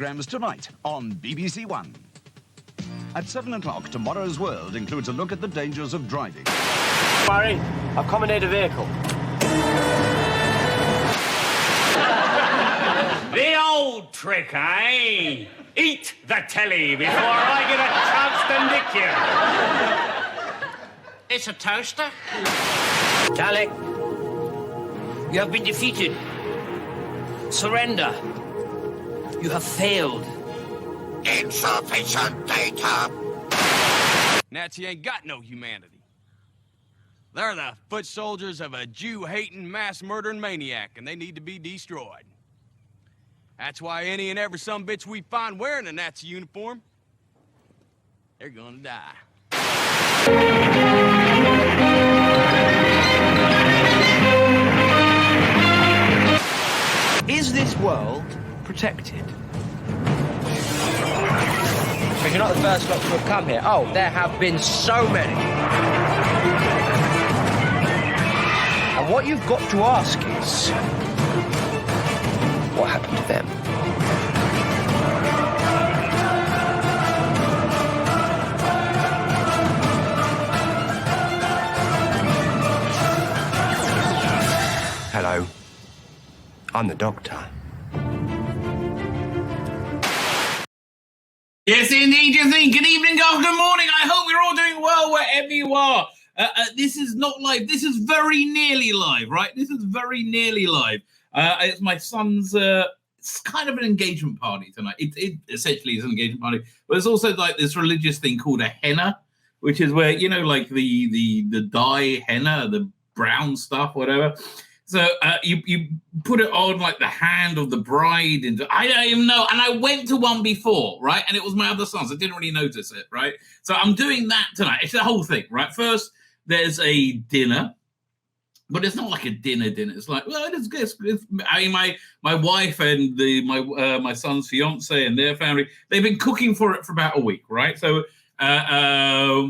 programmes tonight on BBC One. At 7 o'clock, Tomorrow's World includes a look at the dangers of driving. Barry, I've commandeered a vehicle. The old trick, eh? Eat the telly before I get a chance to nick you. It's a toaster. Dalek, you have been defeated. Surrender. You have failed. Insufficient data. Nazi ain't got no humanity. They're the foot soldiers of a Jew-hating, mass-murdering maniac, and they need to be destroyed. That's why any and every sumbitch we find wearing a Nazi uniform, they're gonna die. Is this world protected? Because you're not the first lot to have come here. Oh, there have been so many. And what you've got to ask is, what happened to them? Hello. I'm the doctor. Yes, indeed, you think. Good evening, good morning. I hope you're all doing well wherever you are. This is not live. This is very nearly live, right? This is very nearly live. It's my son's, it's kind of an engagement party tonight. It essentially is an engagement party, but it's also like this religious thing called a henna, which is where, you know, like the dye henna, the brown stuff, whatever. So you put it on like the hand of the bride into, I don't even know. And I went to one before, right? And it was my other son, so I didn't really notice it, right? So I'm doing that tonight. It's the whole thing, right? First, there's a dinner, but it's not like a dinner. It's like, well, I mean, my wife and my son's fiance and their family, they've been cooking for it for about a week, right? So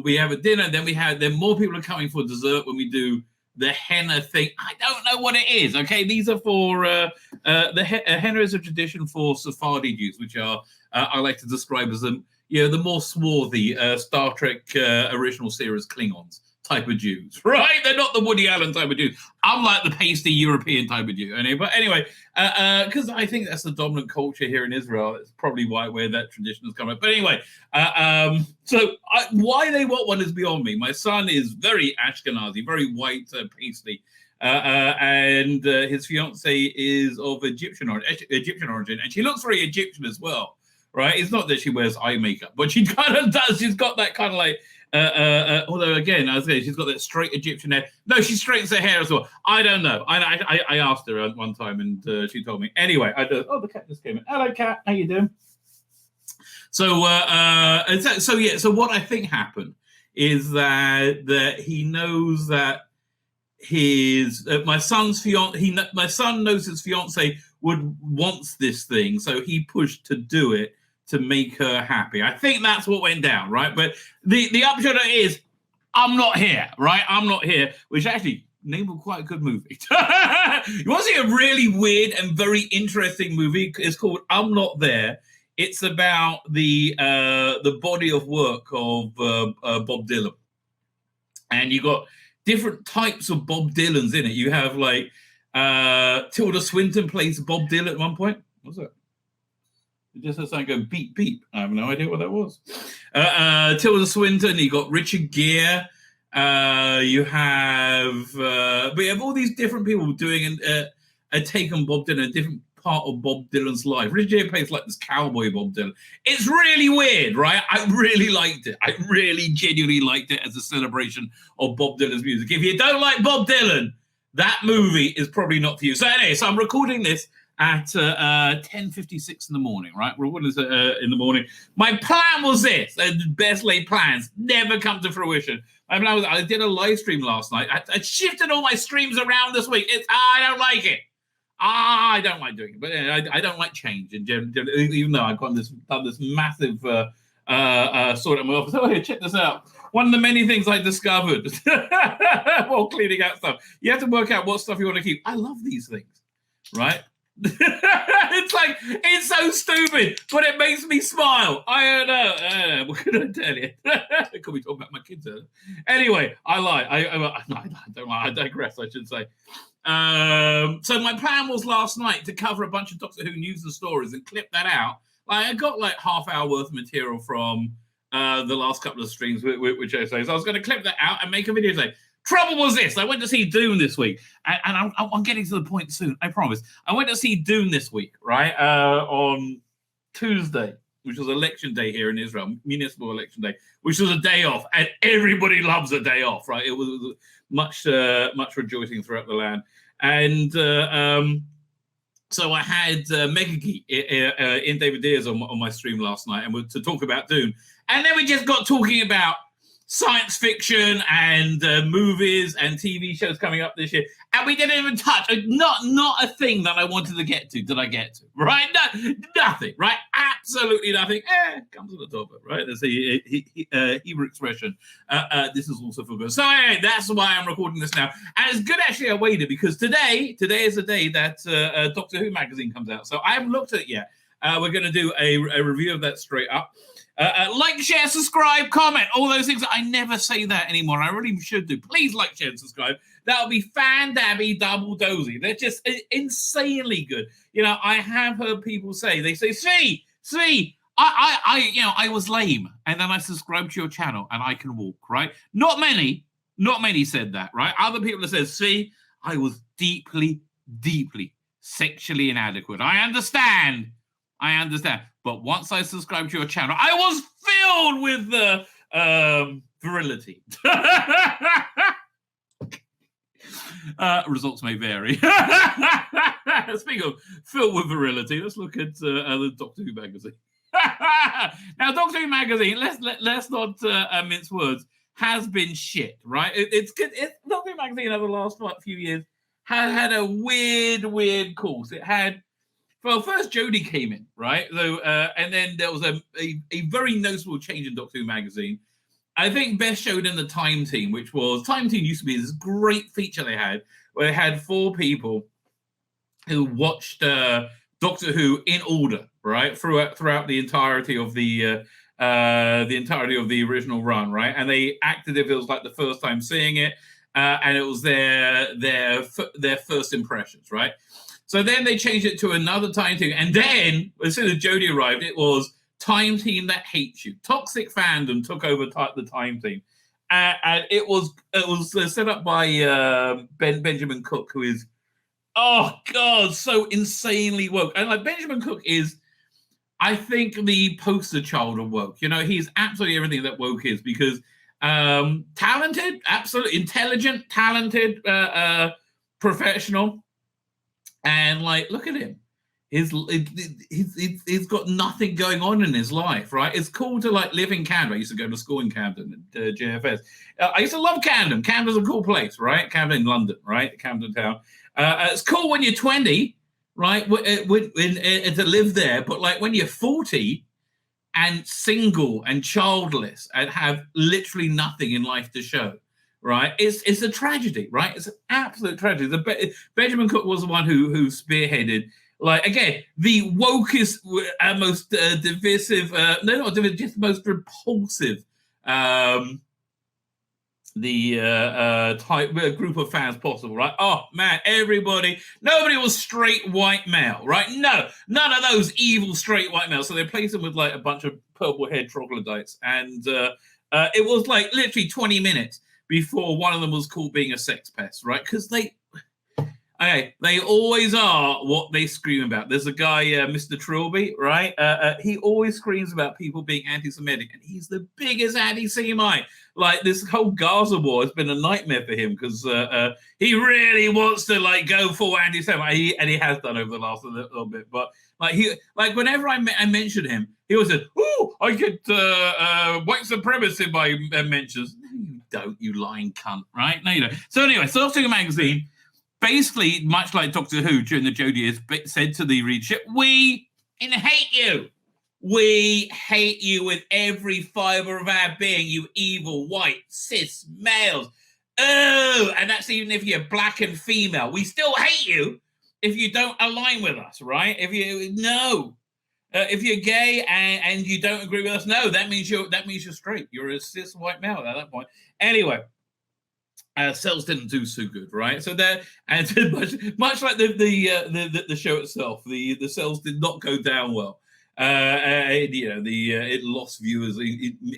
we have a dinner, then more people are coming for dessert when we do the henna thing. I don't know what it is, okay? These are for, henna is a tradition for Sephardi Jews, which are, I like to describe as the more swarthy Star Trek original series Klingons type of Jews, right? They're not the Woody Allen type of Jews. I'm like the pasty European type of Jew. But anyway, because I think that's the dominant culture here in Israel. It's probably where that tradition has come up. But anyway, why they want one is beyond me. My son is very Ashkenazi, very white, pasty. And his fiance is of Egyptian origin, and she looks very Egyptian as well, right? It's not that she wears eye makeup, but she kind of does. She's got that kind of like, although again, I was saying she's got that straight Egyptian hair. No, she straightens her hair as well. I don't know. I asked her one time, and she told me. Anyway, the cat just came in. Hello, cat. How you doing? So what I think happened is that he knows that his my son knows his fiance wants this thing, so he pushed to do it to make her happy. I think that's what went down, right? But the upshot of it is, I'm not here, right? I'm not here, which actually named quite a good movie. You want to see a really weird and very interesting movie? It's called I'm Not There. It's about the body of work of Bob Dylan, and you got different types of Bob Dylans in it. You have like Tilda Swinton plays Bob Dylan at one point. What's that? It just has something go beep beep. I have no idea what that was. Tilda Swinton. You got Richard Gere. You have all these different people doing a take on Bob Dylan, a different part of Bob Dylan's life. Richard Gere plays like this cowboy Bob Dylan. It's really weird, right? I really liked it. I really genuinely liked it as a celebration of Bob Dylan's music. If you don't like Bob Dylan, that movie is probably not for you. So anyway, I'm recording this at 10:56 in the morning, right? We're recording this in the morning. My plan was this, best laid plans never come to fruition. I did a live stream last night. I shifted all my streams around this week. I don't like it. I don't like doing it, but I don't like change in general, even though I've done this massive sort of my office. Oh, here, check this out. One of the many things I discovered while cleaning out stuff. You have to work out what stuff you want to keep. I love these things, right? It's like, it's so stupid, but it makes me smile. I don't know. What can I tell you? Could we talk about my kids? Anyway, I lie. I don't lie. I digress, I should say. So my plan was last night to cover a bunch of Doctor Who news and stories and clip that out. Like, I got like half-hour worth of material from the last couple of streams, which I say. So I was going to clip that out and make a video today. Trouble was this: I went to see Dune this week, and I'm getting to the point soon. I promise. I went to see Dune this week, right, on Tuesday, which was election day here in Israel, municipal election day, which was a day off, and everybody loves a day off, right? It was much rejoicing throughout the land, and so I had Mega Geek in David Deers on my stream last night, and to talk about Dune, and then we just got talking about science fiction and movies and TV shows coming up this year, and we didn't even touch not a thing that I wanted to get to. Did I get to? Right? No, nothing. Right? Absolutely nothing. Comes on the top of it. Right? There's a Hebrew expression. This is also for good. So anyway, that's why I'm recording this now, and it's good actually I waited, because today is the day that Doctor Who magazine comes out. So I haven't looked at it yet. We're going to do a review of that straight up. Like, share, subscribe, comment, all those things. I never say that anymore. I really should do. Please like, share, and subscribe. That'll be fan-dabby, double-dozy. They're just insanely good. You know, I have heard people say, they say, Tzvi, I was lame, and then I subscribed to your channel, and I can walk, right? Not many said that, right? Other people have said, Tzvi, I was deeply, deeply sexually inadequate. I understand. But once I subscribed to your channel, I was filled with virility. Results may vary. Speaking of filled with virility, let's look at the Doctor Who magazine. Now, Doctor Who magazine, let's not mince words, has been shit, right? It's good. Doctor Who magazine over the last few years had a weird course. It had, well, first Jodie came in, right? So, and then there was a very noticeable change in Doctor Who magazine. I think best showed in the Time Team, which was, Time Team used to be this great feature they had, where they had 4 people who watched Doctor Who in order, right, throughout the entirety of the original run, right, and they acted as if it was like the first time seeing it, and it was their first impressions, right. So then they changed it to another Time Team. And then, as soon as Jodie arrived, it was Time Team that hates you. Toxic fandom took over the Time Team. And it was set up by Benjamin Cook, who is, oh, God, so insanely woke. And like, Benjamin Cook is, I think, the poster child of woke. You know, he's absolutely everything that woke is, because talented, absolutely intelligent, talented, professional. And like, look at him. He's got nothing going on in his life, right? It's cool to like live in Camden. I used to go to school in Camden at JFS. I used to love Camden. Camden's a cool place, right? Camden, London, right? Camden Town. It's cool when you're 20, right? To live there. But like when you're 40 and single and childless and have literally nothing in life to show, right? It's a tragedy, right? It's an absolute tragedy. Benjamin Cook was the one who spearheaded, like, again, the wokest, most divisive, just most repulsive type group of fans possible, right? Oh man, nobody was straight white male, right? No, none of those evil straight white males. So they replaced them with like a bunch of purple-haired troglodytes, and it was like literally 20 minutes before one of them was called being a sex pest, right? Because they always are what they scream about. There's a guy, Mr. Trilby, right? He always screams about people being anti-Semitic, and he's the biggest anti-Semite. Like, this whole Gaza war has been a nightmare for him, because he really wants to like go full anti-Semite, and he has done over the last little bit. But like whenever I mention him, he always said, "Oh, I get white supremacy in my mentions." No, you don't, you lying cunt, right? No, you don't. So anyway, Doctor Who magazine, basically, much like Doctor Who during the Jodie years, said to the readership, we hate you. We hate you with every fibre of our being, you evil, white, cis males. Oh, and that's even if you're black and female. We still hate you, if you don't align with us, right? If you're gay and you don't agree with us, no, that means you're straight. You're a cis white male at that point. Anyway, Cells didn't do so good, right? So that, and much like the show itself, the Cells did not go down well. It lost viewers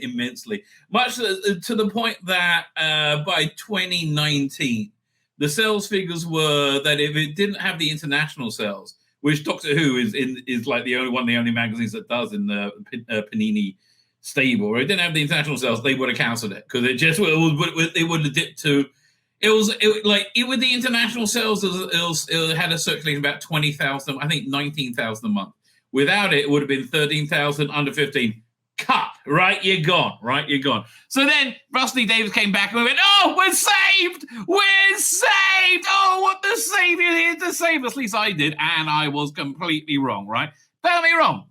immensely, much to the point that by 2019, the sales figures were that if it didn't have the international sales, which Doctor Who is like the only magazines that does in the Panini stable, or it didn't have the international sales, they would have cancelled it because it would have dipped to. With the international sales, it had a circulation about 20,000, I think 19,000 a month. Without it, it would have been 13,000 under 15. Cut, right? You're gone, right? You're gone. So then Rusty Davis came back and we went, oh, we're saved! We're saved! Oh, what the savior here to save us. At least I did, and I was completely wrong, right? Tell me wrong.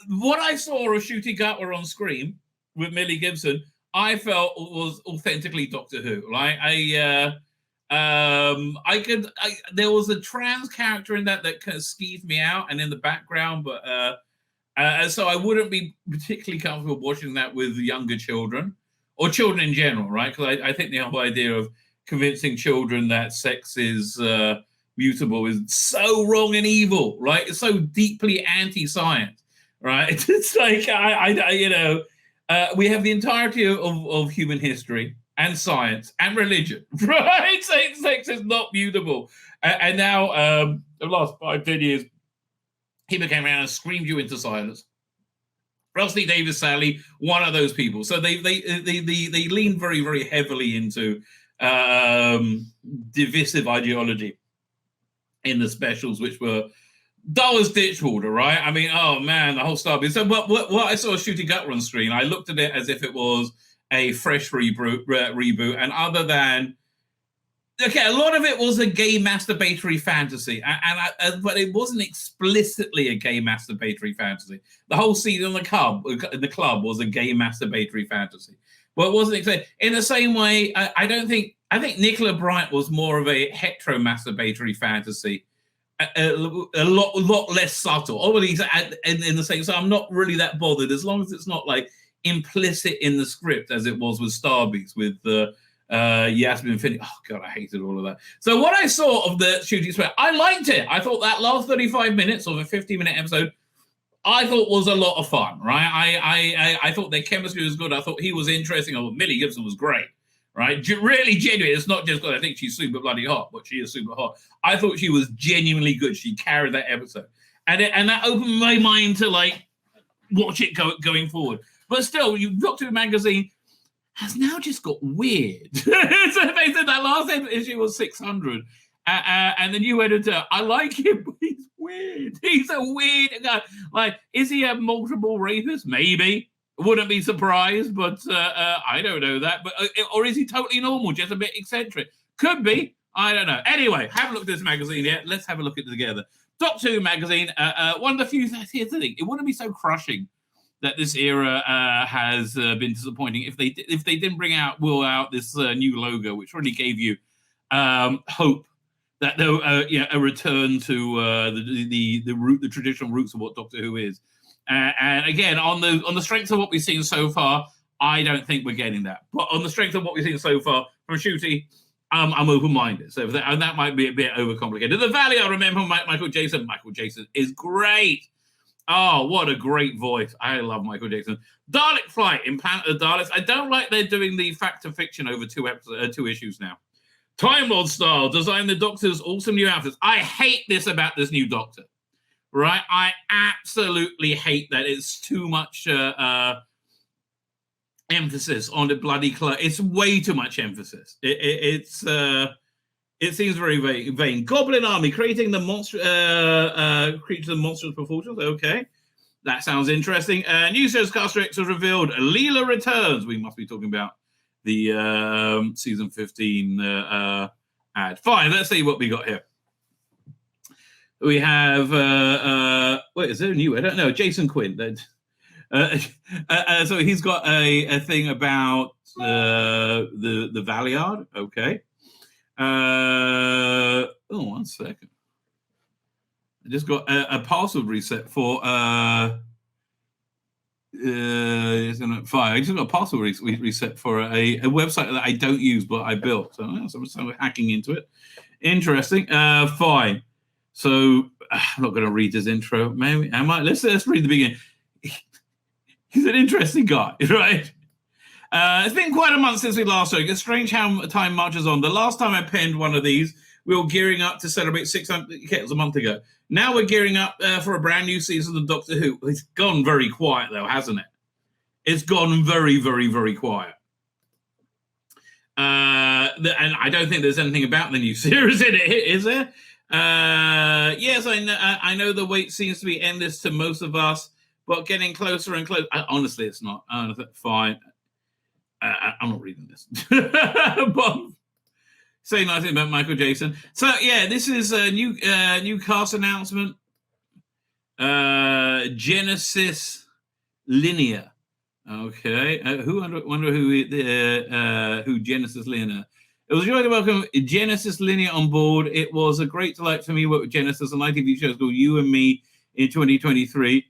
What I saw of Shooty Gutler on screen with Millie Gibson, I felt was authentically Doctor Who. Like there was a trans character in that kind of skeeved me out and in the background, but so I wouldn't be particularly comfortable watching that with younger children or children in general, right? Because I think the whole idea of convincing children that sex is mutable is so wrong and evil, right? It's so deeply anti-science, right? It's like we have the entirety of human history and science and religion, right? Sex is not mutable. And now, the last 5-10 years, he came around and screamed you into silence. Rusty Davis, sadly, one of those people. So they lean very, very heavily into divisive ideology in the specials, which were dull as ditch water, right? I mean, oh man, the whole stuff. So what I saw Shooty Gutler on screen, I looked at it as if it was a fresh reboot, and other than a lot of it was a gay masturbatory fantasy, but it wasn't explicitly a gay masturbatory fantasy. The whole scene in the club was a gay masturbatory fantasy, but it wasn't in the same way. I think Nicola Bryant was more of a hetero masturbatory fantasy, a lot less subtle. Always in the same. So I'm not really that bothered as long as it's not like implicit in the script as it was with Starbeast with Yasmin Finney. Oh God, I hated all of that. So what I saw of the shooting spread, I liked it. I thought that last 35 minutes of a 50-minute episode, I thought was a lot of fun, right? I thought their chemistry was good. I thought he was interesting. I thought Millie Gibson was great, right? Really genuine. It's not just because I think she's super bloody hot, but she is super hot. I thought she was genuinely good. She carried that episode. And that opened my mind to like watch it going forward. But still, Doctor Who magazine has now just got weird. So they said that last issue was 600. And the new editor, I like him, but he's weird. He's a weird guy. Like, is he a multiple rapist? Maybe. Wouldn't be surprised, but I don't know that. But or is he totally normal, just a bit eccentric? Could be. I don't know. Anyway, haven't looked at this magazine yet. Let's have a look at it together. Doctor Who magazine, one of the few things. Here's the thing. It wouldn't be so crushing that this era has been disappointing if they didn't bring out this new logo, which really gave you hope that a return to the traditional roots of what Doctor Who is. And again, on the strength of what we've seen so far, I don't think we're getting that. But on the strength of what we've seen so far from Shooty, I'm open-minded. So that might be a bit overcomplicated. The Valley, I remember Michael Jason. Michael Jason is great. Oh, what a great voice. I love Michael Jackson. Dalek Flight in Planet of the Daleks. I don't like they're doing the fact of fiction over two issues now. Time Lord style, design the Doctor's awesome new outfits. I hate this about this new Doctor, right? I absolutely hate that. It's too much emphasis on the bloody clothes. It's way too much emphasis. It seems very vain. Goblin Army creating the creatures of monstrous proportions. Okay, that sounds interesting. New series cast directors revealed. Leela returns. We must be talking about the season 15 ad. Fine. Let's see what we got here. We have wait, is there a new? I don't know. Jason Quinn. So he's got a thing about the Valiard. Okay. Oh, 1 second. I just got a password reset for it's gonna fire. I just got a password reset for a website that I don't use but I built. So I'm hacking into it. Interesting. Fine. So I'm not going to read his intro. Maybe I might. Let's read the beginning. He's an interesting guy, right? It's been quite a month since we last spoke. It's strange how time marches on. The last time I penned one of these, we were gearing up to celebrate 600. Okay, it was a month ago. Now we're gearing up for a brand new season of Doctor Who. It's gone very quiet, though, hasn't it? It's gone very, very, very quiet. And I don't think there's anything about the new series in it, is there? Yes, I know the wait seems to be endless to most of us, but getting closer and closer. Honestly, it's not. Fine. I'm not reading this. But say nothing about Michael Jason. So yeah, this is a new cast announcement. Genesis Linear. Okay, wonder who Genesis Linear. It was a joy to welcome Genesis Linear on board. It was a great delight for me to work with Genesis on ITV shows called You and Me in 2023.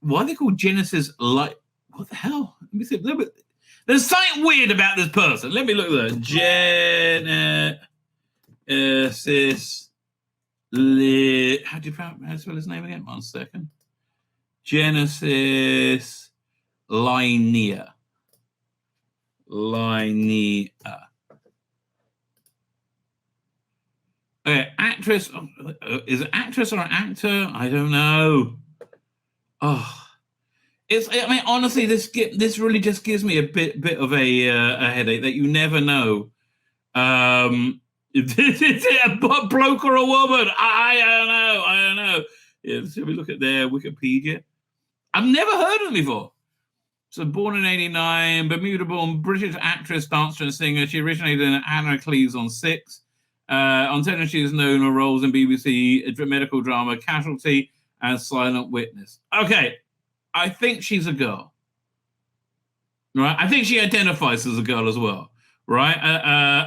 Why are they called Genesis? What the hell? Let me see a little bit. There's something weird about this person. Let me look at that. Genesis. How do you spell his name again? 1 second. Genesis Linear. Okay, actress. Is it actress or an actor? I don't know. Oh. Honestly, this really just gives me a bit of a headache that you never know. Is it a bloke or a woman? I don't know. Yeah, should we look at their Wikipedia? I've never heard of them before. So born in 89, Bermuda-born British actress, dancer, and singer. She originated in Anna Cleves on 6. On television, she is known for roles in BBC medical drama Casualty and Silent Witness. Okay. I think she's a girl, right? I think she identifies as a girl as well, right?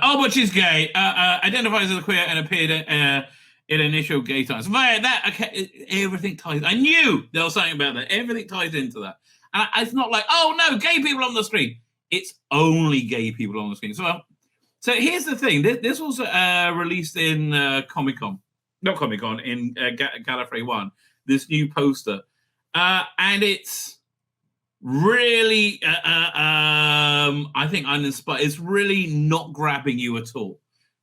But she's gay. Identifies as a queer and appeared in initial gay times. Everything ties. I knew there was something about that. Everything ties into that. And it's not like, oh no, gay people on the screen. It's only gay people on the screen. So here's the thing. This was released in Comic-Con, not Comic-Con, in Gallifrey 1. This new poster. And it's really, I think, uninspired. It's really not grabbing you at all.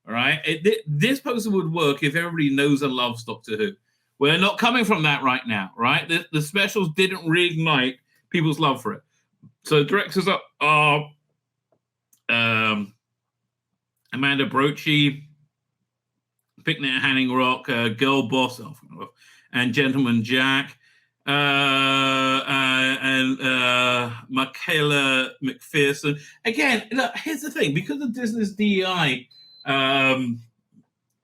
All right. This poster would work if everybody knows and loves Doctor Who. We're not coming from that right now, right? The specials didn't reignite people's love for it. So directors are Amanda Brochi, Picnic at Hanging Rock, Girl Boss, and Gentleman Jack. And Michaela McPherson. Again, look, here's the thing. Because of Disney's DEI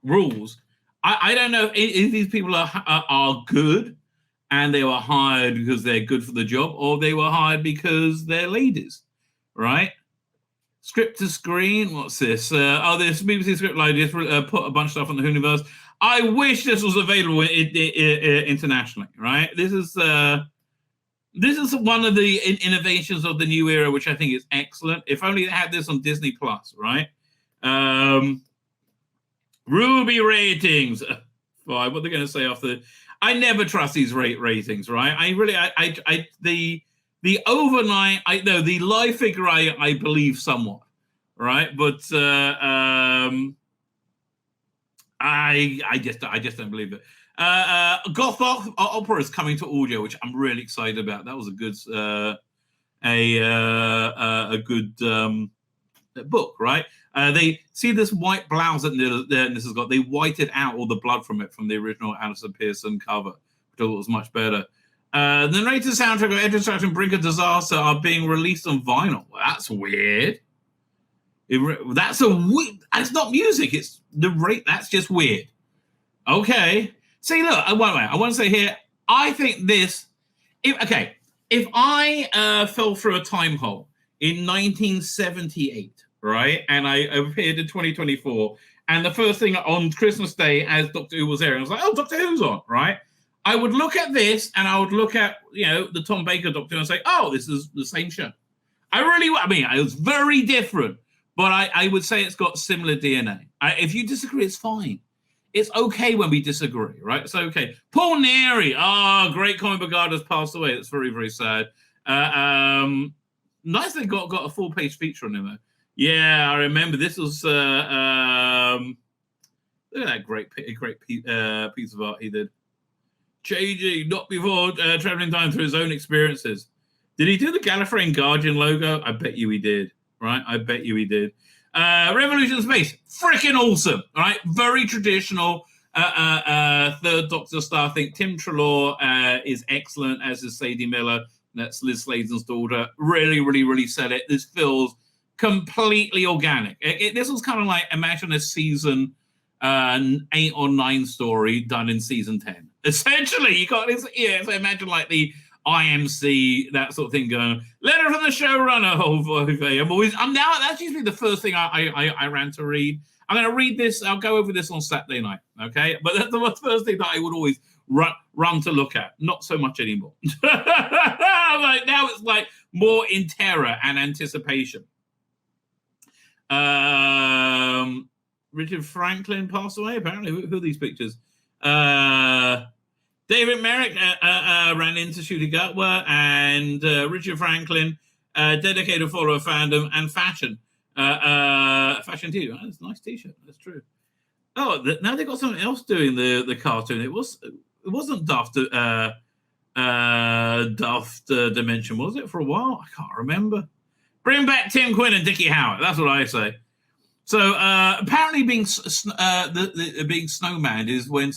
rules, I don't know if these people are good and they were hired because they're good for the job, or they were hired because they're ladies, right? Script to screen, what's this? This BBC Script Library just put a bunch of stuff on the Whoniverse. I wish this was available internationally, right? This is one of the innovations of the new era, which I think is excellent. If only they had this on Disney Plus, right? Ruby ratings. What are they going to say after? I never trust these ratings, right? The overnight, the live figure I believe somewhat, right? But I just don't believe it. Goth Opera is coming to audio, which I'm really excited about. That was a good book, right? They see this white blouse that this has got. They whited out all the blood from it from the original Alison Pearson cover, which I thought was much better. The narrated soundtrack of Edge of Destruction, Brink of Disaster are being released on vinyl. Well, that's weird. That's not music. It's the rate. That's just weird. Okay. See, look. I want to say here. I think this. If I fell through a time hole in 1978, right, and I appeared in 2024, And the first thing on Christmas Day, as Doctor Who was airing, I was like, oh, Doctor Who's on, right? I would look at this and I would look at, the Tom Baker Doctor and say, oh, this is the same show. It was very different, but I would say it's got similar DNA. If you disagree, it's fine. It's okay when we disagree, right? It's okay. Paul Neary, great comic book artist, passed away. That's very, very sad. Nice they got a full-page feature on him, though. Yeah, I remember. This was look at that great piece of art he did. JG, not before traveling time through his own experiences. Did he do the Gallifreyan Guardian logo? I bet you he did. Right? I bet you he did. Revolution Space, freaking awesome. All right, very traditional. Third Doctor star. I think Tim Treloar is excellent, as is Sadie Miller. That's Liz Sladen's daughter. Really, really, really said it. This feels completely organic. This was kind of like, imagine a season 8 or 9 story done in season 10. Essentially, you got this. So imagine like the IMC, that sort of thing going. Letter from the showrunner. That's usually the first thing I ran to read. I'm going to read this. I'll go over this on Saturday night. Okay, but that's the first thing that I would always run to look at. Not so much anymore. Like now it's like more in terror and anticipation. Richard Franklin passed away, apparently. Who are these pictures? David Merrick ran into Shooty Gatwa, and Richard Franklin, dedicated follower of fandom and fashion. Fashion t-shirt. That's a nice t-shirt. That's true. Oh, now they've got something else doing the cartoon. It wasn't Daft Dimension, was it, for a while? I can't remember. Bring back Tim Quinn and Dickie Howard. That's what I say. So apparently, being snowman is when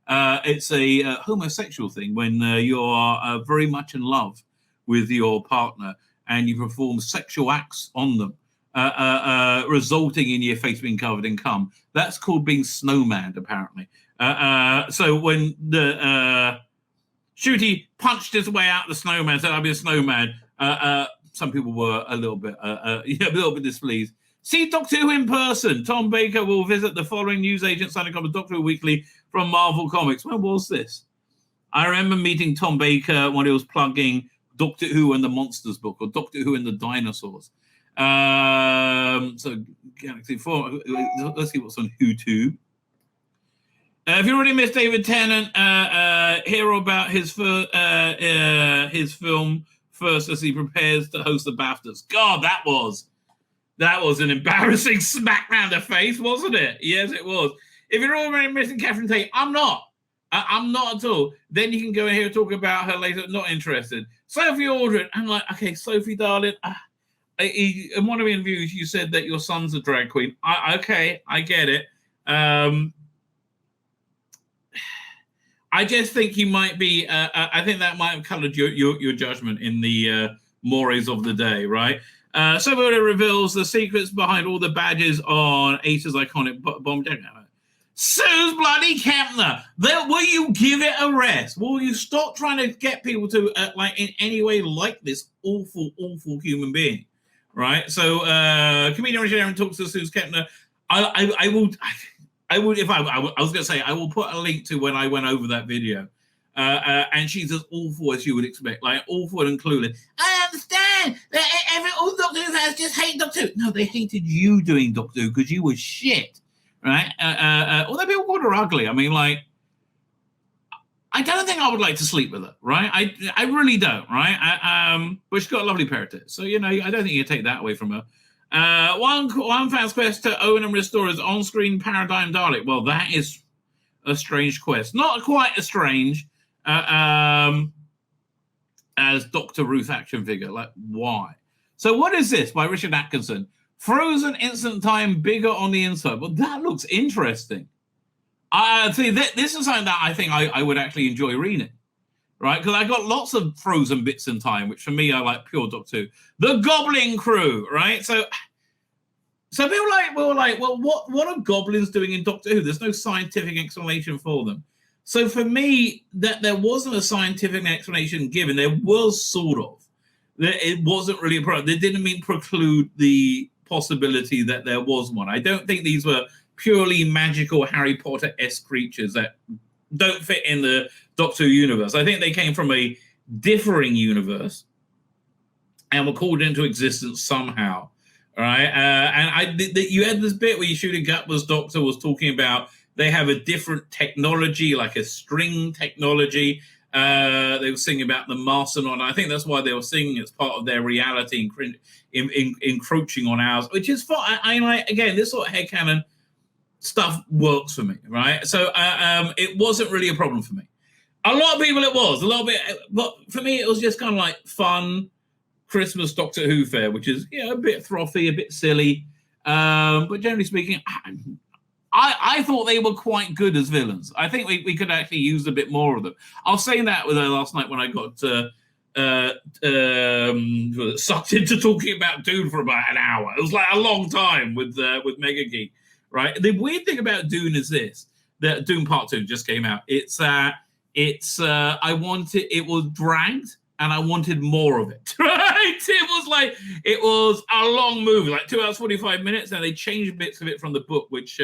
it's a homosexual thing when you are very much in love with your partner and you perform sexual acts on them, resulting in your face being covered in cum. That's called being snowman, apparently. So when the Shooty punched his way out the snowman, said, "I'll be a snowman." Some people were a little bit displeased. See Doctor Who in person. Tom Baker will visit the following newsagent signing up with Doctor Who Weekly from Marvel Comics. When was this? I remember meeting Tom Baker when he was plugging Doctor Who and the Monsters book, or Doctor Who and the Dinosaurs. So Galaxy 4. Let's see what's on YouTube. If you already missed David Tennant, hear about his film first as he prepares to host the BAFTAs. God, that was an embarrassing smack round the face, wasn't it? Yes, it was. If you're already missing Catherine Tate, I'm not. I'm not at all. Then you can go in here and talk about her later. Not interested. Sophie Aldred. I'm like, okay, Sophie, darling. In one of the interviews, you said that your son's a drag queen. Okay, I get it. I just think he might be. I think that might have coloured your judgment in the mores of the day, right? Sophie Aldred reveals the secrets behind all the badges on Ace's iconic bomb jacket. Suze bloody Kempner, will you give it a rest? Will you stop trying to get people to in any way like this awful, awful human being, right? So, comedian Richard Aaron talks to Suze Kempner. I will. I was going to say I will put a link to when I went over that video, and she's as awful as you would expect, like awful and clueless. I understand that all Doctor Who fans just hate Doctor Who. No, they hated you doing Doctor Who because you were shit. Right? Although people called her ugly. I mean, like, I don't think I would like to sleep with her, right? I really don't, right? But she's got a lovely pair of tits. So, I don't think you take that away from her. One fan's quest to own and restore his on-screen paradigm Dalek. Well, that is a strange quest. Not quite as strange as Dr. Ruth action figure. Like, why? So what is this by Richard Atkinson? Frozen instant time, bigger on the inside. Well, that looks interesting. See, this is something that I think I would actually enjoy reading, right? Because I got lots of Frozen bits in time, which for me are like pure Doctor Who. The Goblin Crew, right? So people were like, well, what are goblins doing in Doctor Who? There's no scientific explanation for them. So for me, that there wasn't a scientific explanation given. There was sort of. It wasn't really a problem. They didn't mean preclude the possibility that there was one. I don't think these were purely magical Harry Potter-esque creatures that don't fit in the Doctor Who universe. I think they came from a differing universe and were called into existence somehow. All right. And you had this bit where Yashuda Gutman's Doctor was talking about they have a different technology, like a string technology. They were singing about the Marcinon. I think that's why they were singing as part of their reality encroaching on ours, which is fine. I like, again, this sort of headcanon stuff works for me, right? So it wasn't really a problem for me. A lot of people it was. But for me, it was just kind of like fun Christmas Doctor Who fare, which is a bit frothy, a bit silly. But generally speaking, I thought they were quite good as villains. I think we could actually use a bit more of them. I was saying that with her last night when I got sucked into talking about Dune for about an hour. It was like a long time with Mega Geek, right? The weird thing about Dune is this: that Dune Part 2 just came out. It was dragged. And I wanted more of it, right? It was a long movie, like 2 hours, 45 minutes, and they changed bits of it from the book, which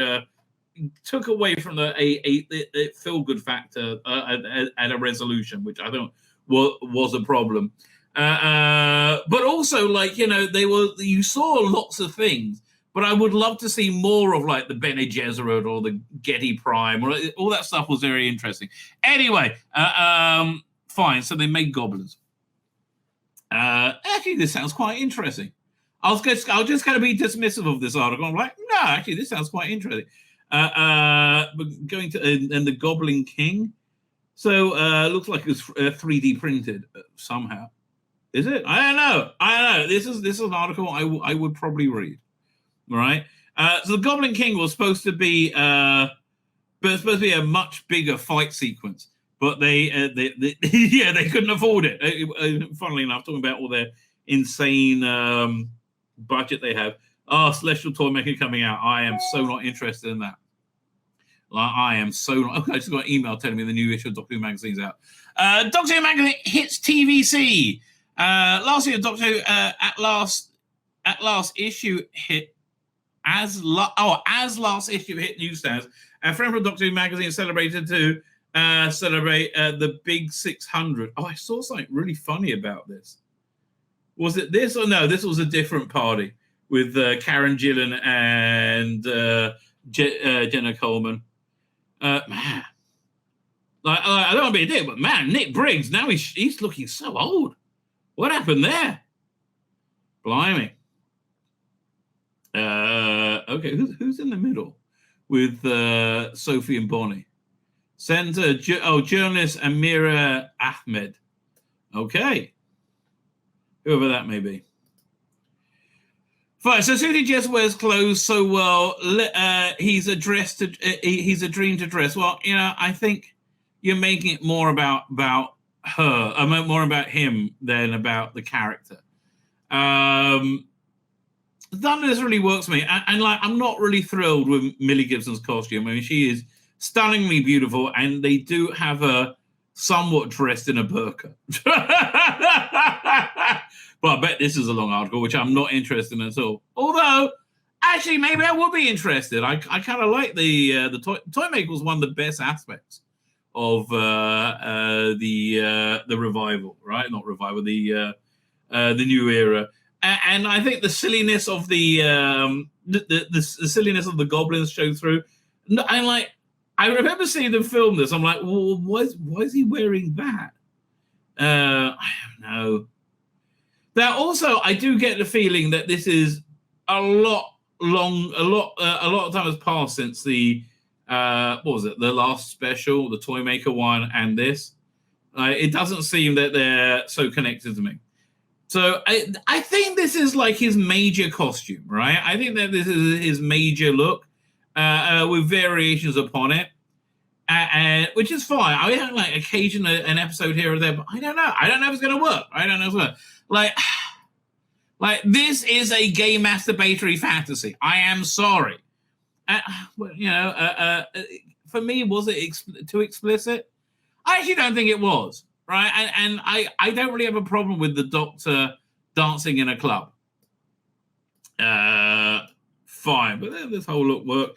took away from the feel-good factor at a resolution, which I thought was a problem. But also, you saw lots of things, but I would love to see more of like the Bene Gesserit or the Getty Prime, or all that stuff was very interesting. Anyway, fine. So they made goblins. Actually, this sounds quite interesting. I'll just kind of be dismissive of this article. I'm like, no, actually, this sounds quite interesting. But going to and the Goblin King. So looks like it's 3D printed somehow. Is it? I don't know. This is an article I would probably read. Right. So the Goblin King was supposed to be a much bigger fight sequence. But they couldn't afford it. Funnily enough, talking about all their insane budget they have. Celestial Toymaker coming out. I am so not interested in that. I am so not. Okay, I just got an email telling me the new issue of Doctor Who magazine's out. Doctor Who magazine hits TVC. Last year, Doctor Who at last issue hit as last issue hit newsstands. A friend from Doctor Who magazine celebrate the big 600. I saw something really funny about this. Was it this or no? This was a different party with Karen Gillan and Jenna Coleman. Man, I don't want to be a dick, but man, Nick Briggs, now he's looking so old. What happened there? Blimey. Okay, who's in the middle with Sophie and Bonnie? Journalist Amira Ahmed. Okay. Whoever that may be. Fine. So Sudi just wears clothes so well. He's a dream to dress. Well, I think you're making it more about her, more about him than about the character. None of this really works for me. And I'm not really thrilled with Millie Gibson's costume. I mean, she is stunningly beautiful, and they do have her somewhat dressed in a burqa. But I bet this is a long article, which I'm not interested in at all. Although, actually, maybe I would be interested. I kind of like the Toymaker was one of the best aspects of the revival, right? Not revival, the new era. And I think the silliness of the silliness of the goblins showed through. I remember seeing them film this. I'm like, well, why is he wearing that? I don't know. Now, also, I do get the feeling that this is a lot of time has passed since the what was it? The last special, the Toymaker one, and this. It doesn't seem that they're so connected to me. So I think this is like his major costume, right? I think that this is his major look. With variations upon it, which is fine. I don't like occasionally an episode here or there, but I don't know. I don't know if it's going to work. I don't know if it's going to like this is a gay masturbatory fantasy. I am sorry. For me, was it too explicit? I actually don't think it was, right? And I don't really have a problem with the Doctor dancing in a club. Fine, but this whole look worked.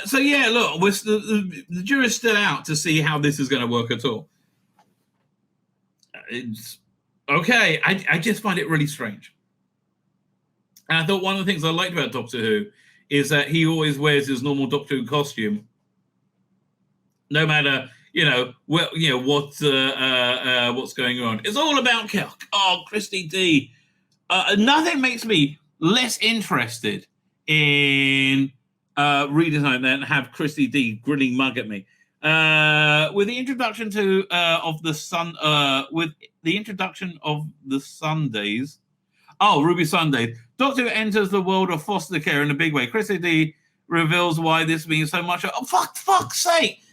So yeah, look, the jury's still out to see how this is going to work at all. It's okay. I just find it really strange. And I thought one of the things I liked about Doctor Who is that he always wears his normal Doctor Who costume, no matter what's going on. It's all about Kelk. Oh, Christy D. Nothing makes me less interested in redesign than have Christy D grinning mug at me. With the introduction of the Sundays. Oh, Ruby Sunday. Doctor Who enters the world of foster care in a big way. Christy D reveals why this means so much. Oh, fuck's sake!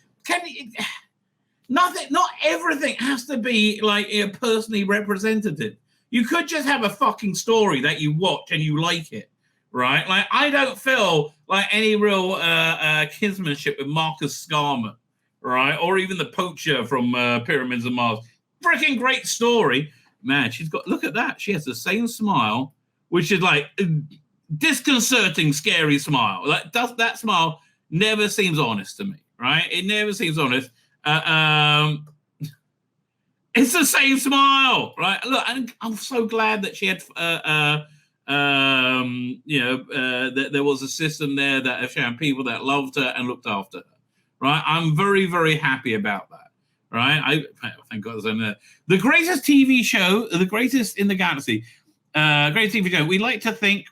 Not everything has to be like personally representative. You could just have a fucking story that you watch and you like it, right? Like I don't feel like any real kinsmanship with Marcus Scarman, right? Or even the poacher from Pyramids of Mars. Freaking great story. Man, look at that. She has the same smile, which is like disconcerting, scary smile. That smile never seems honest to me, right? It never seems honest. It's the same smile, right? Look, I'm so glad that she had, that there was a system there that found people that loved her and looked after her, right? I'm very, very happy about that. Right, thank God there's there. The greatest TV show, the greatest in the galaxy, great TV show. We like to think,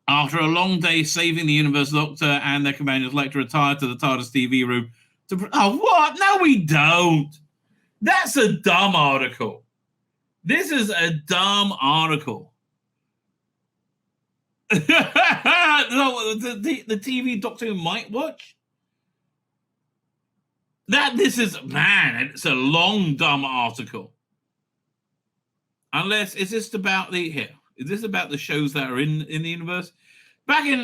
after a long day saving the universe, Doctor and their companions like to retire to the TARDIS TV room. What? No, we don't. That's a dumb article. This is a dumb article. The TV Doctor Who might watch. It's a long, dumb article. Unless, is this about the shows that are in the universe? Back in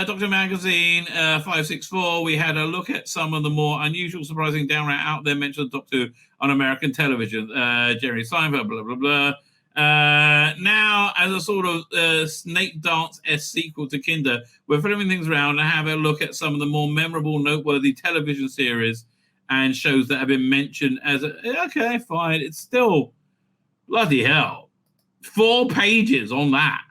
Doctor Magazine 564, we had a look at some of the more unusual, surprising, downright out there mentions of Doctor Who on American television. Jerry Seinfeld, blah, blah, blah. Now, as a sort of Snake Dance-esque sequel to Kinder, we're flipping things around and have a look at some of the more memorable, noteworthy television series and shows that have been mentioned as okay, fine. It's still bloody hell. 4 pages on that.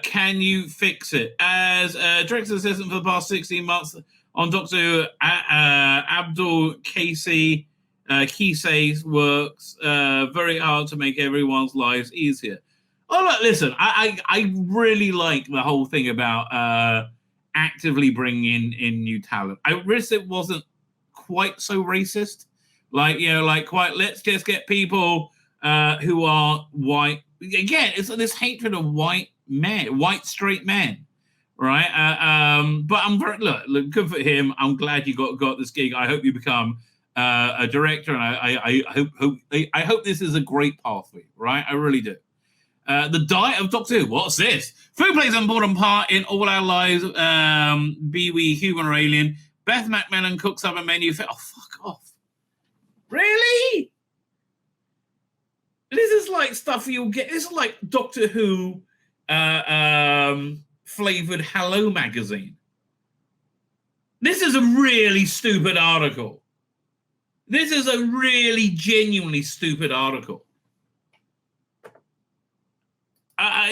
Can you fix it? As director assistant for the past 16 months on Doctor Who, Abdul Kisei's works very hard to make everyone's lives easier. Oh, look, listen, I really like the whole thing about actively bringing in new talent. I wish it wasn't quite so racist. Let's just get people who are white. Again, it's this hatred of white straight men, right? But I'm look, good for him. I'm glad you got this gig. I hope you become a director, and I hope this is a great path for you, right? I really do. The diet of Doctor Who. What's this? Food plays an important part in all our lives, be we human or alien. Beth McMillan cooks up a menu for... Oh, fuck off. Really? This is like stuff you'll get... This is like Doctor Who flavoured Hello magazine. This is a really stupid article. This is a really genuinely stupid article.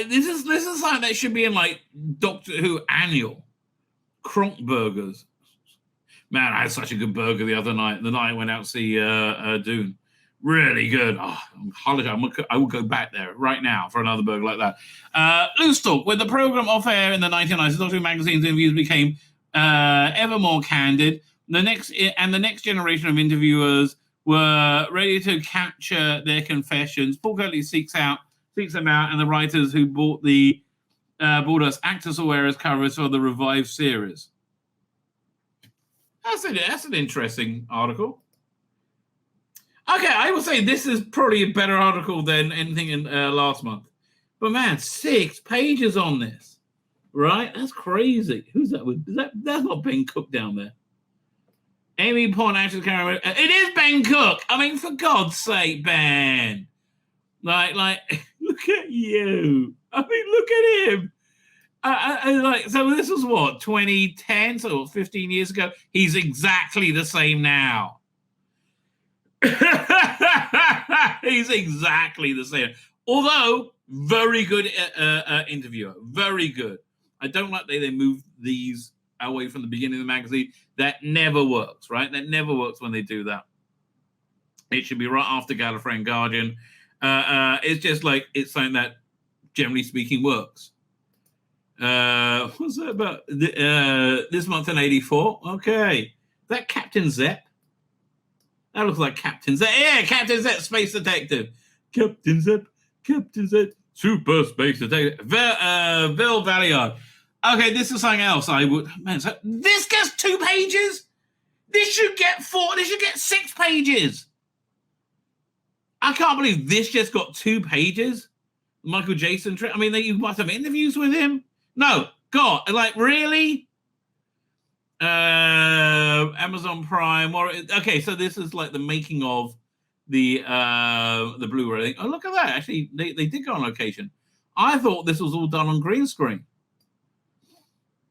This is something that should be in like Doctor Who Annual. Kronk burgers. Man, I had such a good burger the other night. The night I went out to see Dune. Really good. Oh, I will go back there right now for another burger like that. Loose Talk. With the program off air in the 1990s, Doctor Who magazine's interviews became ever more candid. The next generation of interviewers were ready to capture their confessions. Paul Kirtley seeks them out, and the writers who bought us actors aware as covers for the revived series. That's an interesting article. Okay, I will say this is probably a better article than anything in last month. But man, 6 pages on this, right? That's crazy. Who's that with? That's not Ben Cook down there. Amy Pond actually carrying. It is Ben Cook. I mean, for God's sake, Ben. Like, look at you. I mean, look at him. So this was what, 2010, so 15 years ago. He's exactly the same now. He's exactly the same. Although very good interviewer, very good. I don't like that they move these away from the beginning of the magazine. That never works, right? That never works when they do that. It should be right after Gallifrey and Guardian. It's just like it's something that, generally speaking, works. What's that about? This month in '84. Okay, that Captain Zepp. That looks like Captain Zepp. Yeah, Captain Zepp, Space Detective. Captain Zepp, Super Space Detective. Bill Valliard. Okay, this is something else. I would. Man, so this gets 2 pages. This should get 4. This should get 6 pages. I can't believe this just got 2 pages. Michael Jason. I mean, you must have interviews with him. No, God, like really? Amazon Prime. Okay, so this is like the making of the Blu-ray. Oh, look at that! Actually, they did go on location. I thought this was all done on green screen.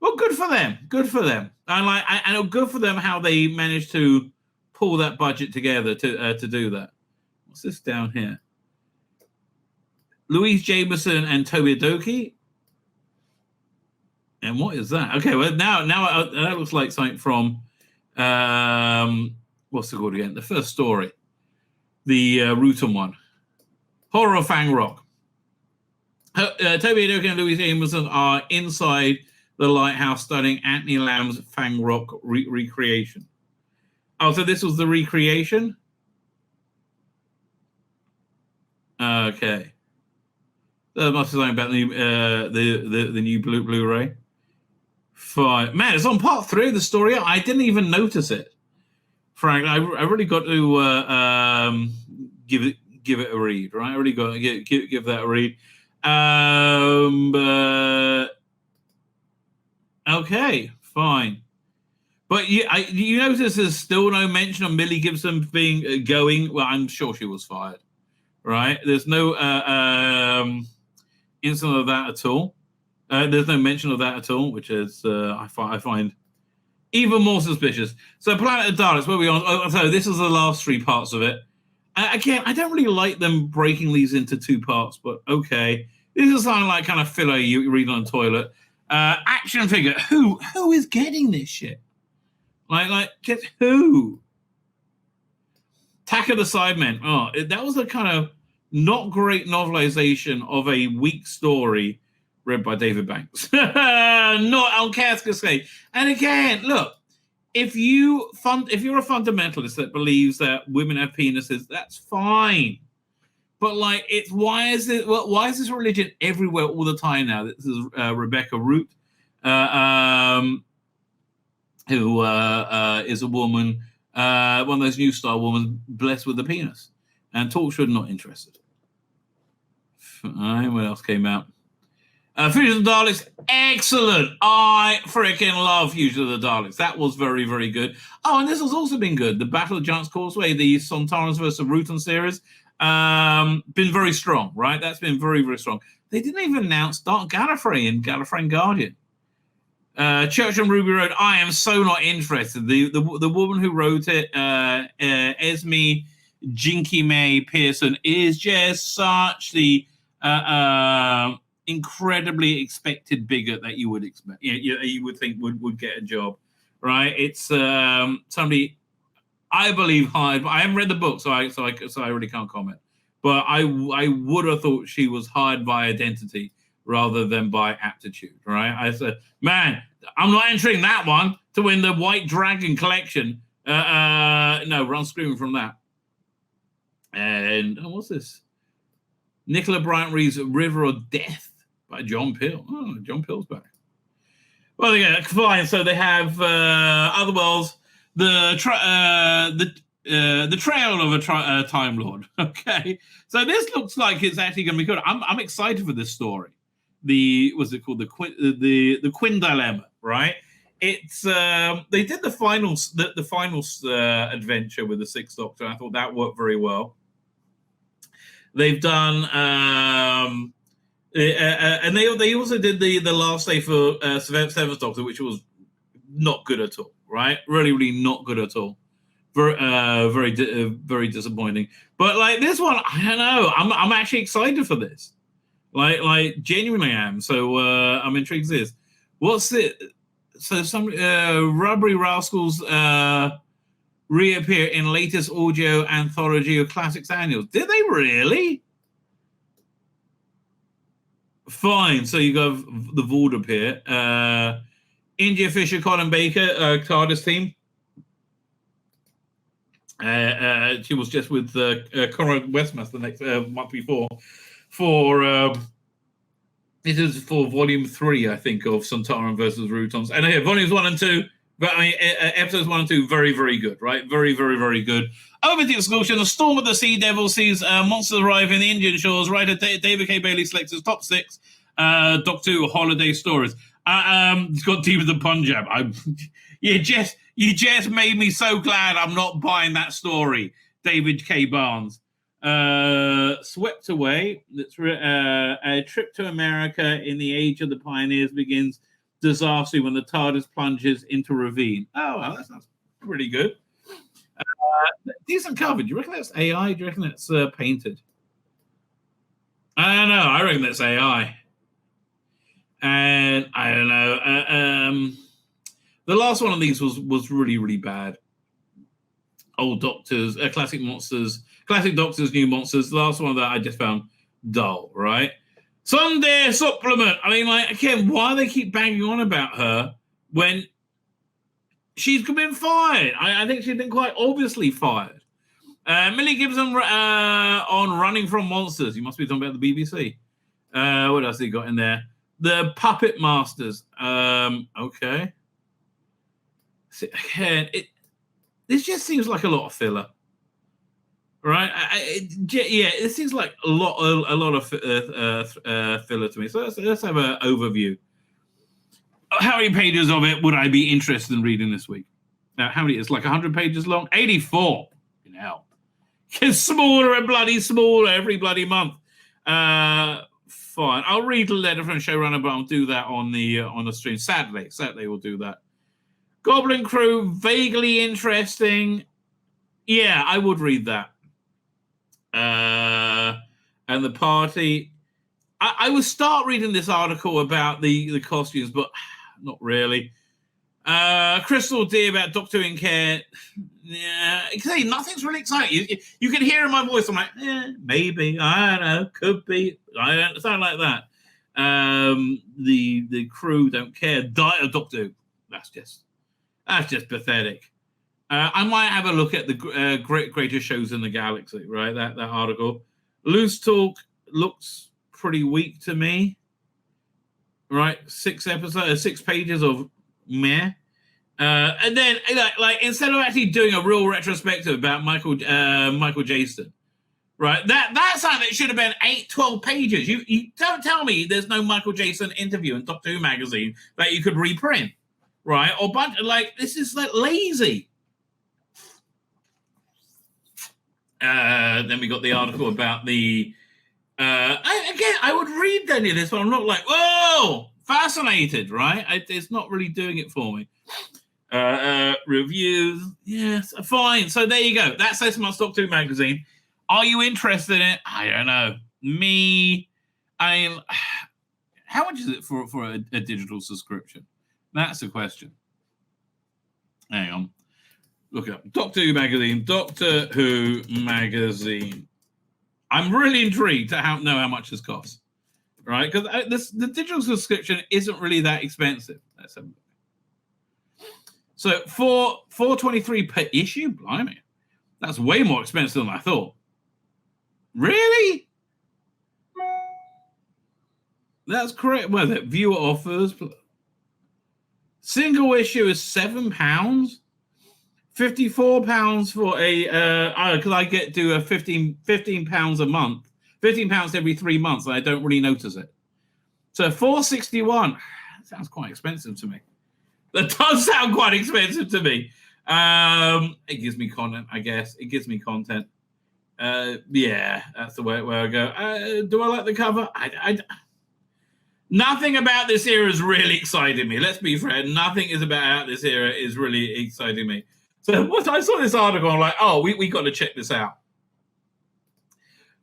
Well, good for them. Good for them. And good for them how they managed to pull that budget together to do that. What's this down here? Louise Jameson and Toby Adoki. And what is that? Okay, well now that looks like something from what's it called again? The first story, the Rutan one, Horror of Fang Rock. Toby Adoki and Louise Jameson are inside the lighthouse studying Anthony Lamb's Fang Rock recreation. Oh, so this was the recreation. Okay, that must be something about the new Blu-ray. Fine. Man, it's on part 3 of the story. I didn't even notice it. Frank, I really got to give it a read, right? I really got to give that a read. Okay, fine. But you notice there's still no mention of Millie Gibson being going. Well, I'm sure she was fired, right? There's no incident of that at all. There's no mention of that at all, which is I find even more suspicious. So Planet of Daleks, where we on? So this is the last 3 parts of it. Again, I don't really like them breaking these into 2 parts, but okay. This is something like kind of filler you read on the toilet. Action figure. Who is getting this shit? Like just who? Attack of the Sidemen. Oh, that was a kind of not great novelization of a weak story read by David Banks. Not on Cascade. And again, look, if you're a fundamentalist that believes that women have penises, that's fine. But like, why is this religion everywhere all the time now? This is Rebecca Root, who is a woman, one of those new style women blessed with a penis, and Torchwood not interested. All right, what else came out? Fusion of the Daleks, excellent. I freaking love Fusion of the Daleks. That was very, very good. Oh, and this has also been good. The Battle of Giants Causeway, the Sontarans versus Rutan series, been very strong, right? That's been very, very strong. They didn't even announce Dark Gallifrey in Gallifrey and Guardian. Church on Ruby Road, I am so not interested. The woman who wrote it, Esme Jinky May Pearson, is just such the incredibly expected bigot that you would expect. You would think would get a job, right? It's somebody I believe hired. I haven't read the book, so I really can't comment. But I would have thought she was hired by identity rather than by aptitude, right? I said, man, I'm not entering that one to win the White Dragon collection. No, run screaming from that. And what's this? Nicola Bryant-Reed's River of Death by John Peel. Oh, John Peel's back. Well, yeah, fine. So they have Otherworlds, the Trail of a Time Lord. Okay, so this looks like it's actually going to be good. I'm excited for this story. What's it called? The Quinn Dilemma, right? It's they did the final adventure with the Sixth Doctor. I thought that worked very well. They've done And they also did the last day for Seventh Doctor, which was not good at all. Right, really not good at all. Very disappointing. But like this one, I don't know. I'm actually excited for this. Like genuinely am. So I'm intrigued. This. What's it? So some Rubbery Rascals reappear in latest audio anthology of classics annuals. Did they really? Fine. So you got the Vaud appear. India Fisher, Colin Baker, TARDIS team. She was just with Conrad Westmaster the next month before for this is for volume 3, I think, of Sontaran versus Routons. And volumes 1 and 2, but I mean episodes 1 and 2, very very good, right? Very good. Over the exclusion, the Storm of the Sea Devil sees monsters arrive in the Indian shores. Writer David K. Bailey selects his top 6 Doctor Who holiday stories. It's got Team of the Punjab. You just made me so glad I'm not buying that story. David K. Barnes. Swept Away. That's a trip to America in the Age of the Pioneers begins disastrously when the TARDIS plunges into a ravine. Oh, well, that sounds pretty good. Decent cover. Do you reckon that's AI? Do you reckon that's painted? I don't know. I reckon that's AI. And I don't know. The last one of these was really bad. Old Doctors, classic Doctors, new monsters. The last one that I just found dull, right? Sunday supplement. I mean, like, again, why do they keep banging on about her when she's been fired? I think she's been quite obviously fired. Millie Gibson on Running from Monsters. You must be talking about the BBC. What else have you got in there? The Puppet Masters. Okay. Again, this just seems like a lot of filler, right? It seems like a lot of filler to me. So let's have an overview. How many pages of it would I be interested in reading this week? How many? It's like 100 pages long. 84. You know, it's smaller and bloody smaller every bloody month. Fine. I'll read a letter from showrunner, but I'll do that on the stream. Saturday we'll do that. Goblin Crew, vaguely interesting. Yeah, I would read that. And the party. I would start reading this article about the costumes, but not really. Crystal D about Doctor in Care. Yeah, say nothing's really exciting. You can hear in my voice. I'm like, maybe. I don't know. Could be. I don't sound like that. The crew don't care. Diet of Doctor Who. That's just pathetic. I might have a look at the greatest shows in the galaxy. Right, that article. Loose Talk looks pretty weak to me. Right, 6 pages of meh. And then, like, instead of actually doing a real retrospective about Michael Jaston, right? That's something that should have been 12 pages. You don't tell me there's no Michael Jaston interview in Doctor Who magazine that you could reprint, right? Or this is like lazy. Then we got the article about the. I would read any of this, but I'm not like, whoa, fascinated, right? It's not really doing it for me. Reviews, yes, fine. So there you go. That's this month's Doctor Who magazine. Are you interested in it? I don't know. How much is it for a digital subscription? That's the question. Hang on. Look up Doctor Who magazine. Doctor Who magazine. I'm really intrigued to know how much this costs, right? Because the digital subscription isn't really that expensive. Let's have a look. So for $4.23 per issue, blimey, that's way more expensive than I thought. Really? That's correct. Well, that viewer offers. Single issue is £7. £54 for a because I get to a £15 a month, £15 every 3 months, and I don't really notice it. So $4.61 sounds quite expensive to me. That does sound quite expensive to me. It gives me content, I guess. It gives me content. Yeah, that's the way I go. Do I like the cover? Nothing about this era is really exciting me. Let's be fair. Nothing is about this era is really exciting me. So once I saw this article, I'm like, oh, we got to check this out.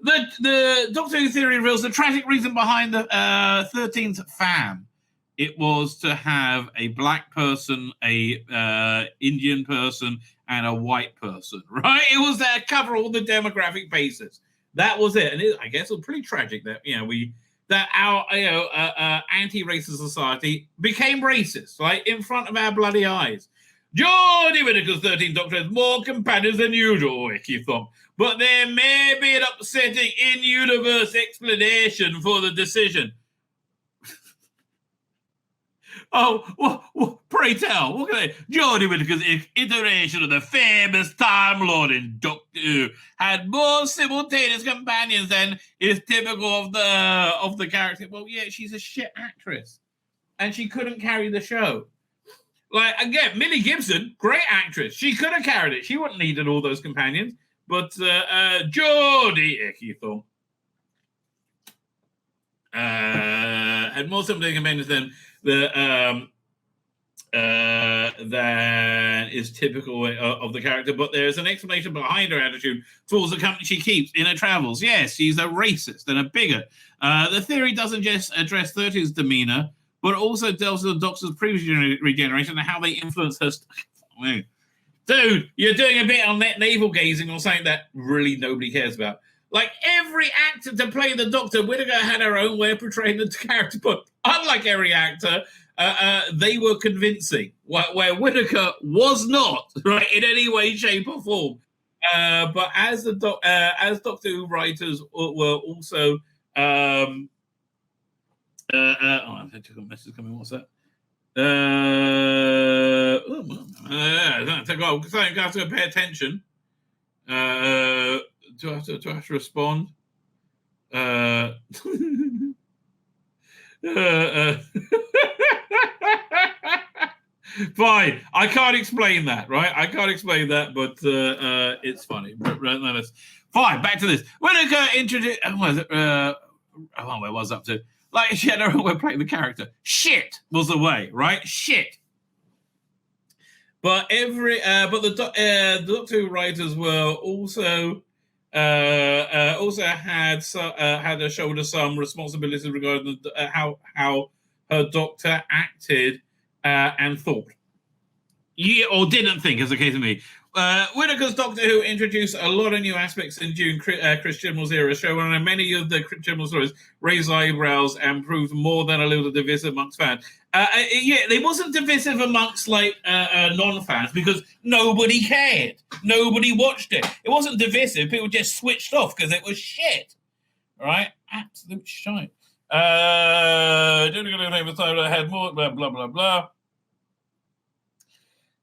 The Doctor Who theory reveals the tragic reason behind the 13th fam. It was to have a black person, a Indian person, and a white person, right? It was to cover all the demographic bases. That was it. And I guess it was pretty tragic that, our anti-racist society became racist, right, in front of our bloody eyes. Geordie Whittaker's 13th Doctor has more companions than usual, Wiki thought, but there may be an upsetting in-universe explanation for the decision. Pray tell, what can I... Geordie Whittaker's iteration of the famous Time Lord in Doctor Who had more simultaneous companions than is typical of the character. Well, yeah, she's a shit actress, and she couldn't carry the show. Like, again, Millie Gibson, great actress. She could have carried it. She wouldn't needed all those companions. But Geordie, he thought, had more simple companions than than is typical of the character. But there's an explanation behind her attitude towards the company she keeps in her travels. Yes, she's a racist and a bigot. The theory doesn't just address 30's demeanor, but also delves into the Doctor's previous regeneration and how they influence her. Dude, you're doing a bit on navel gazing or something that really nobody cares about. Like, every actor to play the Doctor, Whittaker had her own way of portraying the character, but unlike every actor, they were convincing, where Whittaker was not, right, in any way, shape, or form. But as Doctor Who writers were also... I took a message coming. What's that? I have to pay attention. Do I have to respond? Fine. I can't explain that, right? I can't explain that, but it's funny. Fine. Back to this. Whittaker introduced. Where was I up to? Like, she had her own way of playing the character. Shit was the way, right? Shit. But the Doctor Who writers were also had to shoulder some responsibility regarding how her Doctor acted and thought. Yeah, or didn't think, as the case may be. Whittaker's Doctor Who introduced a lot of new aspects during Chris Chibnall's era, showing many of the Chibnall stories raised eyebrows and proved more than a little divisive amongst fans. They wasn't divisive amongst non-fans because nobody cared. Nobody watched it. It wasn't divisive. People just switched off because it was shit. All right? Absolute shite. Had more, blah, blah, blah, blah.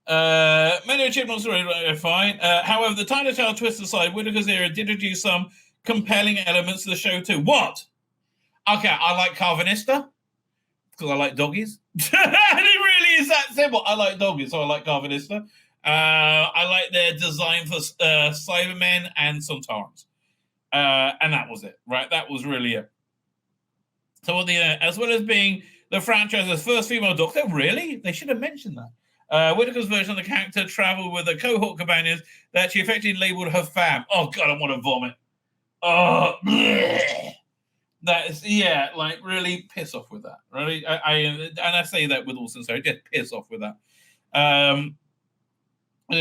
Many of Chibnall's stories are fine. However, the time to tell twist aside, Whittaker's era did introduce some compelling elements to the show too. What? Okay, I like Carvanista because I like doggies. It really is that simple. I like doggies, so I like Carvanista. I like their design for Cybermen and Sontarans. And that was it, right? That was really it. So, as well as being the franchise's first female Doctor, really? They should have mentioned that. Whittaker's version of the character traveled with a cohort companions that she effectively labeled her fam. Oh, God, I want to vomit. Oh, bleh. That is, yeah, like, really piss off with that. Really, I say that with all sincerity, just piss off with that. The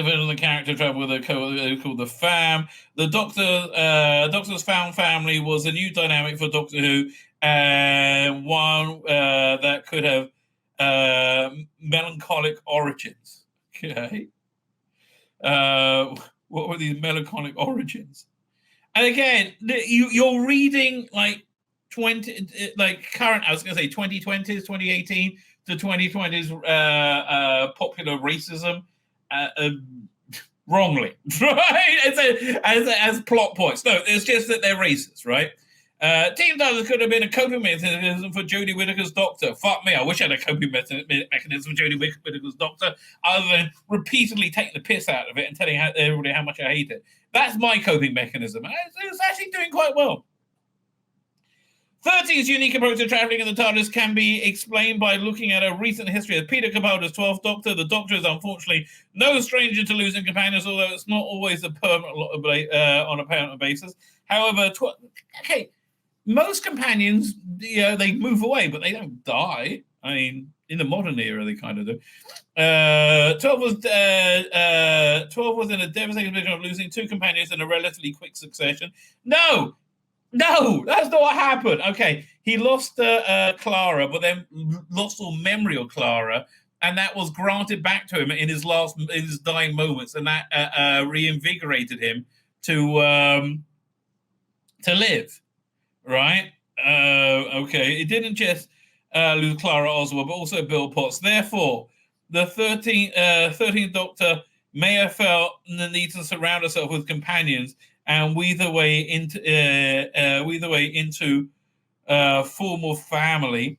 version of the character traveled with a cohort called the fam. The Doctor's found family was a new dynamic for Doctor Who, and one that could have melancholic origins. Okay. What were these melancholic origins? And again, you're reading like 2020s, 2018 to 2020s popular racism wrongly, right? As plot points. No, it's just that they're racist, right? Team Dollars could have been a coping mechanism for Jodie Whittaker's Doctor. Fuck me, I wish I had a coping mechanism for Jodie Whittaker's Doctor, other than repeatedly taking the piss out of it and telling everybody how much I hate it. That's my coping mechanism. It was actually doing quite well. 13's unique approach to traveling in the TARDIS can be explained by looking at a recent history of Peter Capaldi's 12th Doctor. The Doctor is unfortunately no stranger to losing companions, although it's not always on a permanent basis. However, most companions, they move away, but they don't die. I mean, in the modern era, they kind of do. 12 was in a devastating position of losing 2 companions in a relatively quick succession. No, that's not what happened. Okay, he lost Clara, but then lost all memory of Clara, and that was granted back to him in his dying moments, and that reinvigorated him to live. Right? Okay, it didn't just lose Clara Oswald, but also Bill Potts. Therefore, the 13th Doctor may have felt the need to surround herself with companions and weave their way into formal family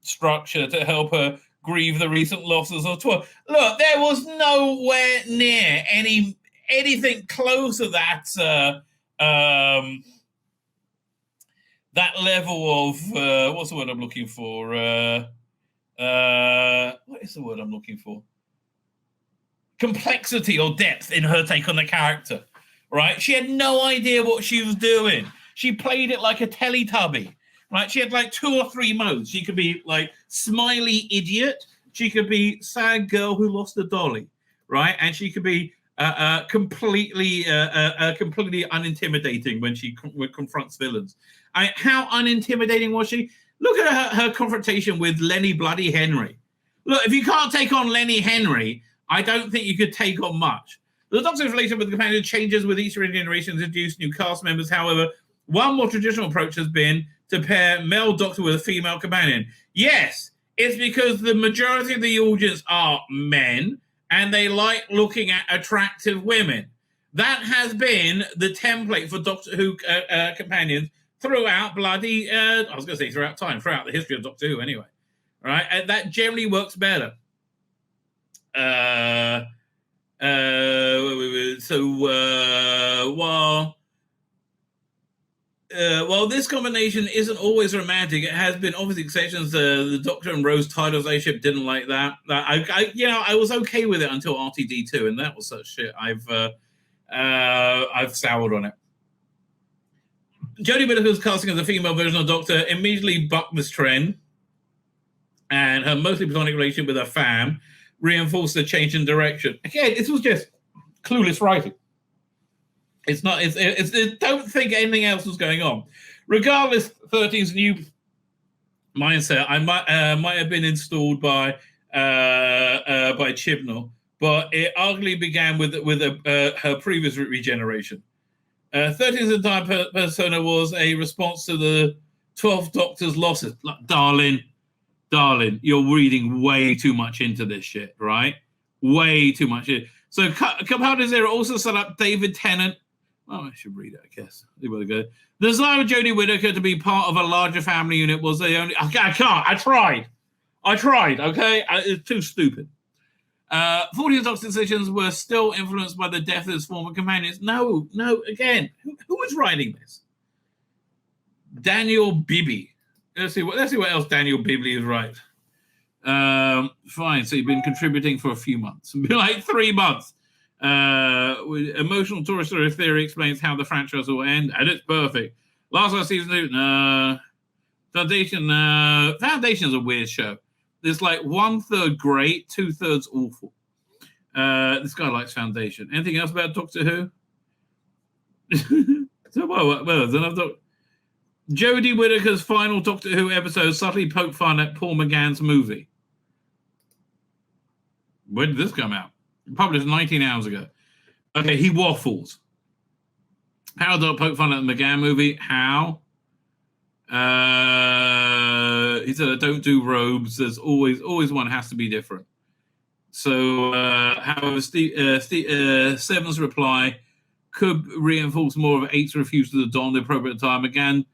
structure to help her grieve the recent losses of 12. Look, there was nowhere near anything close to that that level of what's the word I'm looking for? What is the word I'm looking for? Complexity or depth in her take on the character. Right? She had no idea what she was doing. She played it like a Teletubby. Right? She had like 2 or 3 modes. She could be like smiley idiot. She could be sad girl who lost a dolly. Right? And she could be completely unintimidating when she confronts villains. How unintimidating was she? Look at her confrontation with Lenny Bloody Henry. Look, if you can't take on Lenny Henry, I don't think you could take on much. The Doctor's relation with the companion changes with each generation to introduce new cast members. However, one more traditional approach has been to pair male Doctor with a female companion. Yes, it's because the majority of the audience are men and they like looking at attractive women. That has been the template for Doctor Who companions throughout throughout the history of Doctor Who anyway. Right? And that generally works better. While this combination isn't always romantic, it has been obviously exceptions. The Doctor and Rose Tidal's relationship didn't like that. I was okay with it until RTD2, and that was such shit. I've soured on it. Jodie Whittaker's casting as the female version of Doctor immediately bucked this trend, and her mostly platonic relationship with her fam reinforced the change in direction. Again, this was just clueless writing. It's not. It's don't think anything else was going on. Regardless, 13's new mindset I might have been installed by Chibnall, but it arguably began with her previous regeneration. 13's entire persona was a response to the 12th Doctor's losses. Like, darling, you're reading way too much into this shit, right? Way too much. So Capaldi's era also set up David Tennant. Oh, I should read it, I guess. The desire of Jodie Whittaker to be part of a larger family unit was the only... I can't. I tried, okay? It's too stupid. 40th Doctor's decisions were still influenced by the death of his former companions. No, again, who was writing this? Daniel Bibby. Let's see what else Daniel Bibby is right. Fine, so you've been contributing for a few months. Like 3 months. Emotional Tourist Story Theory explains how the franchise will end, and it's perfect. Last season 2, Foundation is a weird show. There's like 1/3 great, 2/3 awful. This guy likes Foundation. Anything else about Doctor Who? So well, there's another Jodie Whittaker's final Doctor Who episode subtly poked fun at Paul McGann's movie. When did this come out? Published 19 hours ago. Okay, he waffles. How do I poke fun at the McGann movie? How? He said, I don't do robes. There's always one has to be different. So, however, Seven's reply could reinforce more of 8's refusal to don the appropriate time. McGann,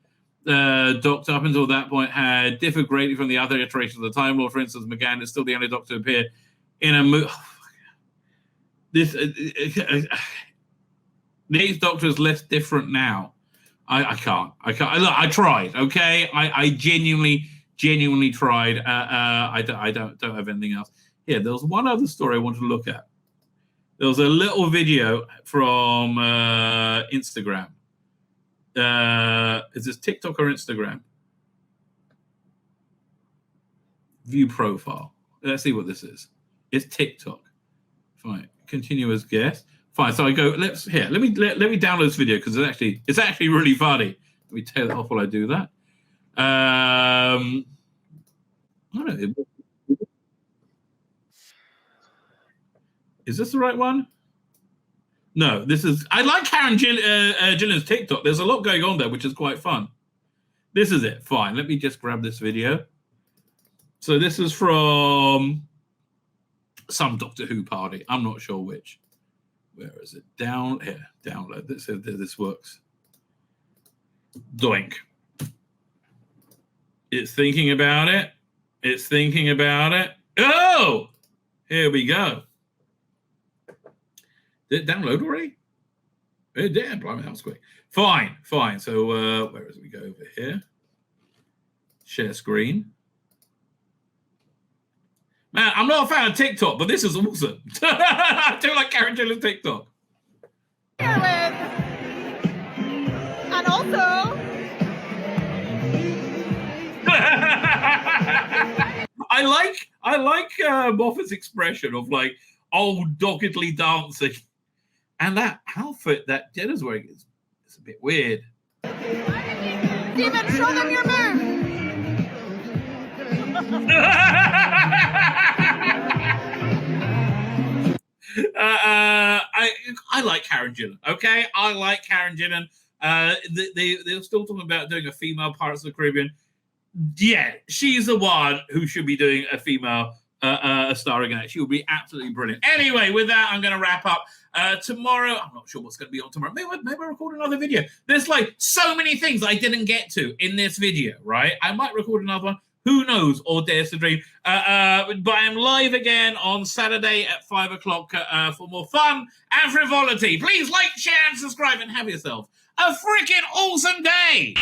Doctor, up until that point, had differed greatly from the other iterations of the Time Lord. For instance, McGann is still the only Doctor to appear in a movie. The 8th Doctor is less different now. I can't. Look, I tried. Okay, I genuinely tried. I don't have anything else. Here, there was one other story I wanted to look at. There was a little video from Instagram. Is this TikTok or Instagram? View profile. Let's see what this is. It's TikTok. Fine. Continue as guest. Fine. So I go. Let me download this video because it's actually really funny. Let me tail it off while I do that. I don't know. Is this the right one? No, this is. I like Karen Gillan's TikTok. There's a lot going on there, which is quite fun. This is it. Fine. Let me just grab this video. So this is from some Doctor Who party. I'm not sure which. Where is it? Down here. Download. This works. Doink. It's thinking about it. It's thinking about it. Oh! Here we go. Did it download already? It did. Blimey, that was quick. Fine. So where is it? We go over here. Share screen. Man, I'm not a fan of TikTok, but this is awesome. I do like Karen Gillan's TikTok. And also, I like Moffat's expression of like old doggedly dancing, and that outfit that Jenna's wearing is a bit weird. Steven, show them your move. I like Karen Gillan. Okay, I like Karen Gillan. They're still talking about doing a female Pirates of the Caribbean. Yeah, she's the one who should be doing a female starring in it. She will be absolutely brilliant. Anyway, with that, I'm going to wrap up. Tomorrow, I'm not sure what's going to be on tomorrow. Maybe I'll record another video. There's like so many things I didn't get to in this video, right? I might record another one. Who knows, or dares to dream. But I'm live again on Saturday at 5 o'clock for more fun and frivolity. Please like, share, and subscribe, and have yourself a freaking awesome day.